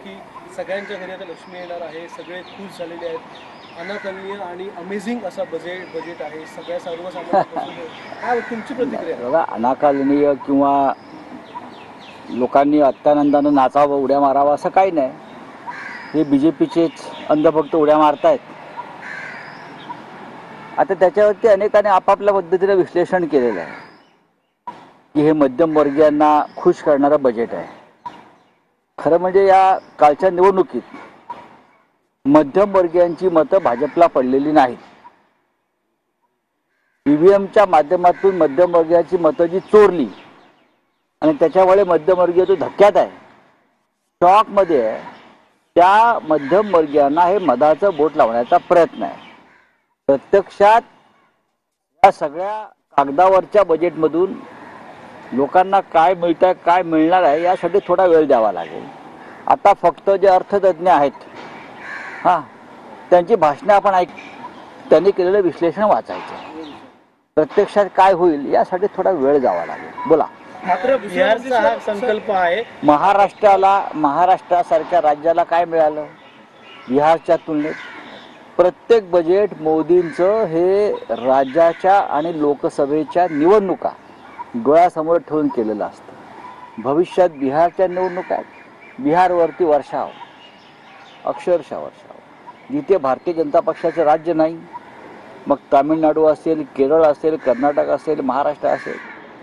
की सगळ्यांच्या घरी आता लक्ष्मी येणार आहे, सगळे खुश झालेले आहेत, अनाकलनीय आणि अमेझिंग असा बजेट आहे, सगळ्या सर्वसामान्यांपासून काय तुमची प्रतिक्रिया? बघा, अनाकलनीय किंवा लोकांनी अत्यानंदानं नाचावं, उड्या मारावं असं काही नाही. हे BJPचेच अंधभक्त उड्या मारतायत. आता त्याच्यावरती अनेकांनी आपापल्या पद्धतीने विश्लेषण केलेलं आहे की हे मध्यमवर्गीयांना खुश करणारं बजेट आहे. खरं म्हणजे या कालच्या निवडणुकीत मध्यमवर्गीयांची मतं भाजपला पडलेली नाहीत. EVMच्या माध्यमातून मध्यमवर्गीयाची मतं जी चोरली आणि त्याच्यामुळे मध्यमवर्गीय जो धक्क्यात आहे, शॉकमध्ये आहे, त्या मध्यमवर्गीयांना हे मधाचं बोट लावण्याचा प्रयत्न आहे. प्रत्यक्षात या सगळ्या कागदावरच्या बजेटमधून लोकांना काय मिळतंय, काय मिळणार आहे, यासाठी थोडा वेळ द्यावा लागेल. आता फक्त जे अर्थतज्ञ आहेत त्यांची भाषणं आपण त्यांनी केलेलं विश्लेषण वाचायचं. प्रत्यक्षात काय होईल यासाठी थोडा वेळ जावा लागेल. बोला. मात्र बिहारचा हा संकल्प आहे. महाराष्ट्रासारख्या राज्याला काय मिळालं बिहारच्या तुलनेत? प्रत्येक बजेट मोदींचं हे राज्याच्या आणि लोकसभेच्या निवडणुका डोळ्यासमोर ठेवून केलेलं असतं. भविष्यात बिहारच्या निवडणुका आहेत. बिहारवरती वर्षाव, अक्षरशः वर्षाव. जिथे भारतीय जनता पक्षाचं राज्य नाही, मग तामिळनाडू असेल, केरळ असेल, कर्नाटक असेल, महाराष्ट्र असेल,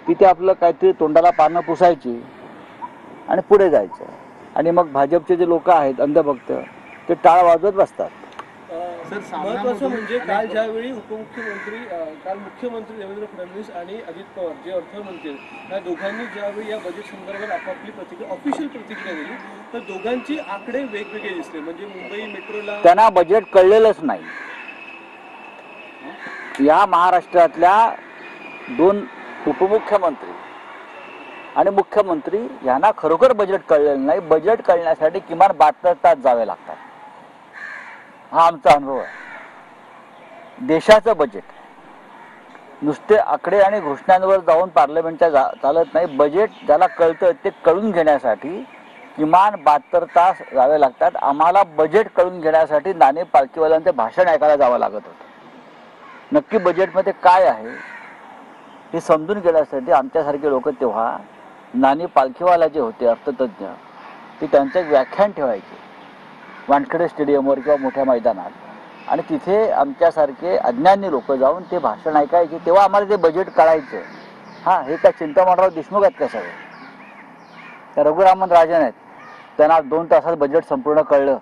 तिथे आपलं काहीतरी तोंडाला पानं पुसायची आणि पुढे जायचं. आणि मग भाजपचे जे लोक आहेत अंधभक्त, ते टाळ वाजवत बसतात. महत्वाचं म्हणजे काल ज्यावेळी मुख्यमंत्री देवेंद्र फडणवीस आणि अजित पवार जे अर्थमंत्री आहेत, या दोघांनी ज्यावेळी या बजेट संदर्भात आपापली ऑफिशियल प्रतिक्रिया दिली, तर दोघांची आकडे वेगवेगळे दिसले. म्हणजे मुंबई मेट्रोला त्यांना बजेट कळलेलंच नाही. या महाराष्ट्रातल्या 2 उपमुख्यमंत्री आणि मुख्यमंत्री यांना खरोखर बजेट कळलेलं नाही. बजेट कळण्यासाठी किमान 72 तास जावे लागतात. हा आमचा अनुभव आहे. देशाचं बजेट नुसते आकडे आणि घोषणांवर जाऊन पार्लमेंटच्या चालत नाही. बजेट ज्याला कळतं ते कळून घेण्यासाठी किमान 72 तास जावे लागतात. आम्हाला बजेट कळून घेण्यासाठी नाणे पालखीवाल्यांचे भाषण ऐकायला जावं लागत होतं. नक्की बजेटमध्ये काय आहे हे समजून घेण्यासाठी आमच्यासारखे लोक तेव्हा नाणी पालखीवाला जे होते अर्थतज्ञ, ते त्यांचं एक व्याख्यान ठेवायचे वानखेडे स्टेडियमवर किंवा मोठ्या मैदानात, आणि तिथे आमच्यासारखे अज्ञानी लोक जाऊन ते भाषण ऐकायचे. तेव्हा आम्हाला ते बजेट कळायचं. हे काय चिंतामणराव देशमुख आहेत का सगळे? त्या रघुरामन राजन आहेत, त्यांना 2 तासात बजेट संपूर्ण कळलं.